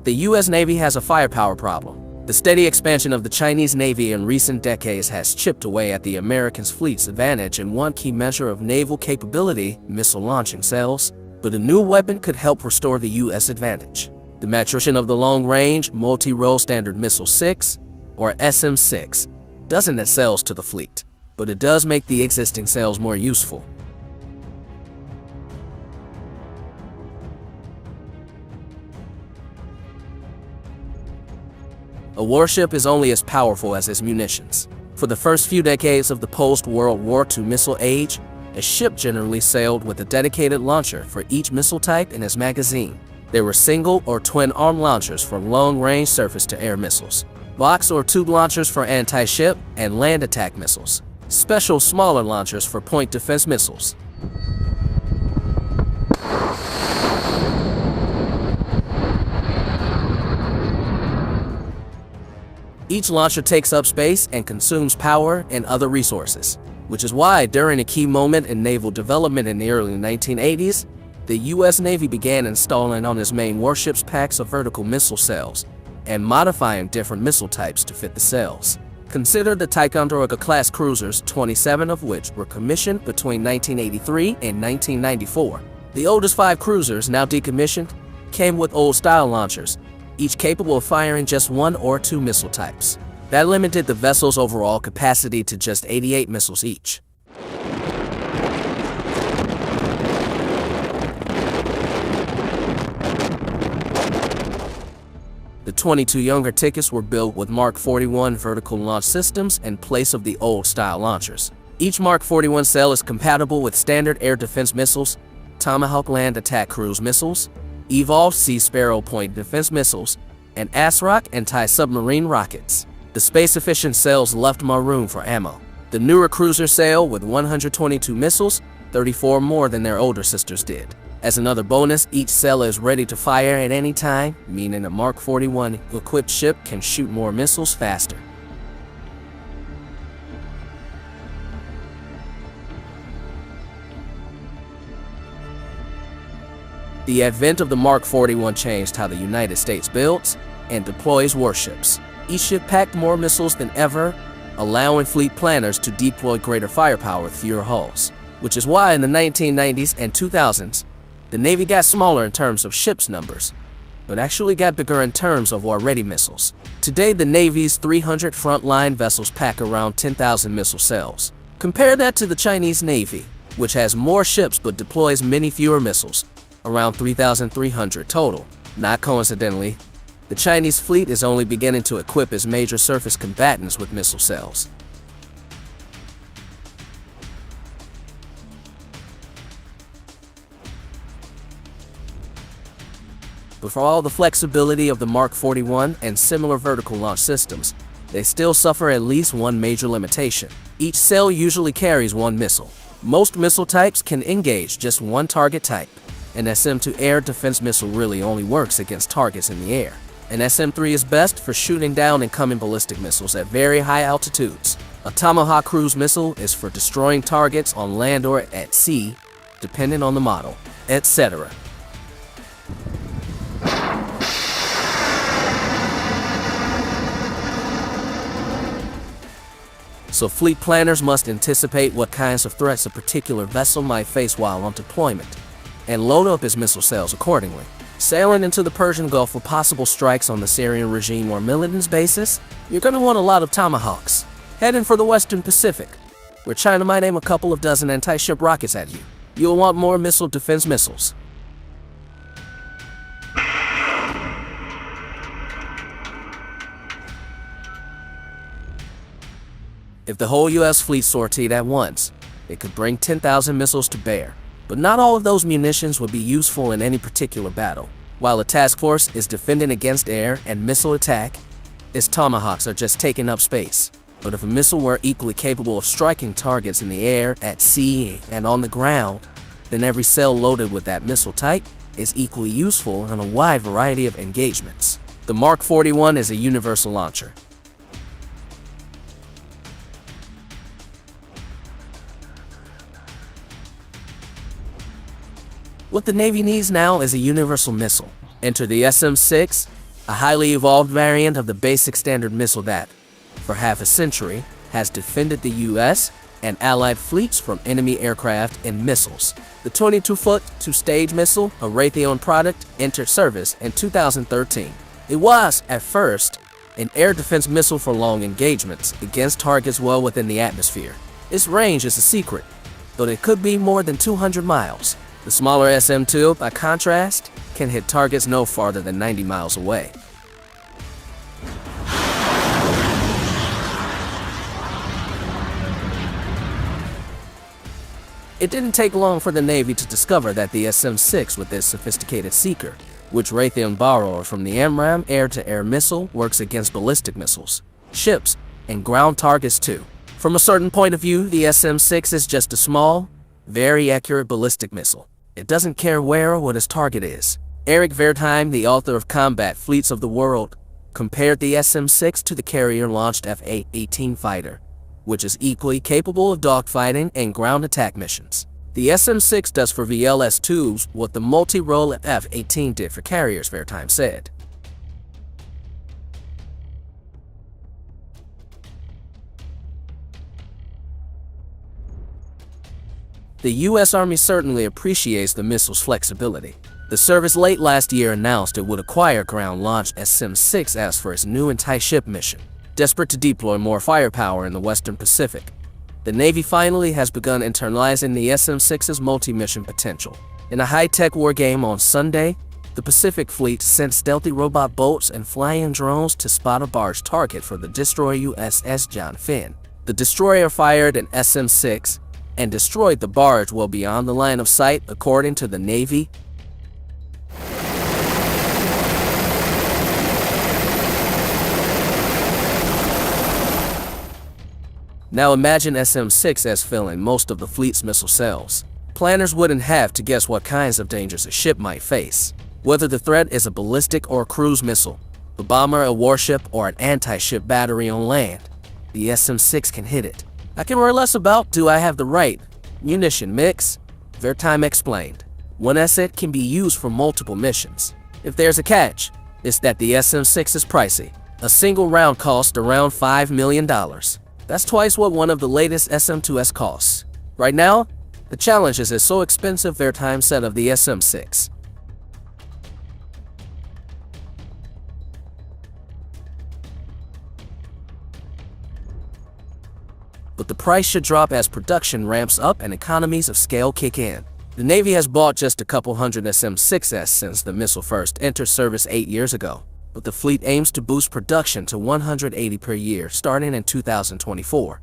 The U.S. Navy has a firepower problem. The steady expansion of the Chinese Navy in recent decades has chipped away at the American fleet's advantage in one key measure of naval capability, missile launching cells, but a new weapon could help restore the U.S. advantage. The maturation of the Long-Range Multi-Role Standard Missile 6, or SM-6, doesn't add cells to the fleet, but it does make the existing cells more useful. A warship is only as powerful as its munitions. For the first few decades of the post-World War II missile age, a ship generally sailed with a dedicated launcher for each missile type in its magazine. There were single or twin-arm launchers for long-range surface-to-air missiles, box or tube launchers for anti-ship and land attack missiles, special smaller launchers for point defense missiles. Each launcher takes up space and consumes power and other resources, which is why during a key moment in naval development in the early 1980s, the U.S. Navy began installing on its main warships packs of vertical missile cells and modifying different missile types to fit the cells. Consider the Ticonderoga-class cruisers, 27 of which were commissioned between 1983 and 1994. The oldest 5 cruisers, now decommissioned, came with old-style launchers, each capable of firing just 1 or 2 missile types. That limited the vessel's overall capacity to just 88 missiles each. The 22 younger tickets were built with Mark 41 vertical launch systems in place of the old-style launchers. Each Mark 41 cell is compatible with standard air defense missiles, Tomahawk land attack cruise missiles, Evolved Sea Sparrow point defense missiles, and ASROC anti-submarine rockets. The space-efficient cells left more room for ammo. The newer cruiser sail with 122 missiles, 34 more than their older sisters did. As another bonus, each cell is ready to fire at any time, meaning a Mark 41 equipped ship can shoot more missiles faster. The advent of the Mark 41 changed how the United States builds and deploys warships. Each ship packed more missiles than ever, allowing fleet planners to deploy greater firepower with fewer hulls, which is why in the 1990s and 2000s, the Navy got smaller in terms of ships numbers, but actually got bigger in terms of war-ready missiles. Today, the Navy's 300 frontline vessels pack around 10,000 missile cells. Compare that to the Chinese Navy, which has more ships but deploys many fewer missiles, around 3,300 total. Not coincidentally, the Chinese fleet is only beginning to equip its major surface combatants with missile cells. But for all the flexibility of the Mark 41 and similar vertical launch systems, they still suffer at least one major limitation. Each cell usually carries one missile. Most missile types can engage just one target type. An SM-2 air defense missile really only works against targets in the air. An SM-3 is best for shooting down incoming ballistic missiles at very high altitudes. A Tomahawk cruise missile is for destroying targets on land or at sea, depending on the model, etc. So fleet planners must anticipate what kinds of threats a particular vessel might face while on deployment, and load up its missile cells accordingly. Sailing into the Persian Gulf for possible strikes on the Syrian regime or militants bases, you're going to want a lot of Tomahawks. Heading for the Western Pacific, where China might aim a couple of dozen anti-ship rockets at you, you'll want more missile defense missiles. If the whole U.S. fleet sortied at once, it could bring 10,000 missiles to bear. But not all of those munitions would be useful in any particular battle. While a task force is defending against air and missile attack, its Tomahawks are just taking up space. But if a missile were equally capable of striking targets in the air, at sea, and on the ground, then every cell loaded with that missile type is equally useful in a wide variety of engagements. The Mark 41 is a universal launcher. What the Navy needs now is a universal missile. Enter the SM-6, a highly evolved variant of the basic standard missile that, for half a century, has defended the U.S. and Allied fleets from enemy aircraft and missiles. The 22-foot two-stage missile, a Raytheon product, entered service in 2013. It was, at first, an air defense missile for long engagements against targets well within the atmosphere. Its range is a secret, though it could be more than 200 miles. The smaller SM-2, by contrast, can hit targets no farther than 90 miles away. It didn't take long for the Navy to discover that the SM-6 with its sophisticated seeker, which Raytheon borrowed from the AMRAAM air-to-air missile, works against ballistic missiles, ships, and ground targets too. From a certain point of view, the SM-6 is just a small, very accurate ballistic missile. It doesn't care where or what its target is. Eric Wertheim, the author of Combat Fleets of the World, compared the SM-6 to the carrier-launched F-18 fighter, which is equally capable of dogfighting and ground attack missions. The SM-6 does for VLS-2s what the multi-role F-18 did for carriers, Wertheim said. The U.S. Army certainly appreciates the missile's flexibility. The service late last year announced it would acquire ground-launched SM-6s for its new anti-ship mission. Desperate to deploy more firepower in the Western Pacific, the Navy finally has begun internalizing the SM-6's multi-mission potential. In a high-tech war game on Sunday, the Pacific Fleet sent stealthy robot boats and flying drones to spot a barge target for the destroyer USS John Finn. The destroyer fired an SM-6 and destroyed the barge well beyond the line of sight, according to the Navy. Now imagine SM-6s filling most of the fleet's missile cells. Planners wouldn't have to guess what kinds of dangers a ship might face. Whether the threat is a ballistic or a cruise missile, a bomber, a warship, or an anti-ship battery on land, the SM-6 can hit it. I can worry less about, do I have the right munition mix? Wertheim explained. One asset can be used for multiple missions. If there's a catch, it's that the SM-6 is pricey. A single round costs around $5 million. That's twice what one of the latest SM-2s costs. Right now, the challenge is it's so expensive, Wertheim said of the SM-6. But the price should drop as production ramps up and economies of scale kick in. The Navy has bought just a couple hundred SM-6s since the missile first entered service 8 years ago, but the fleet aims to boost production to 180 per year starting in 2024.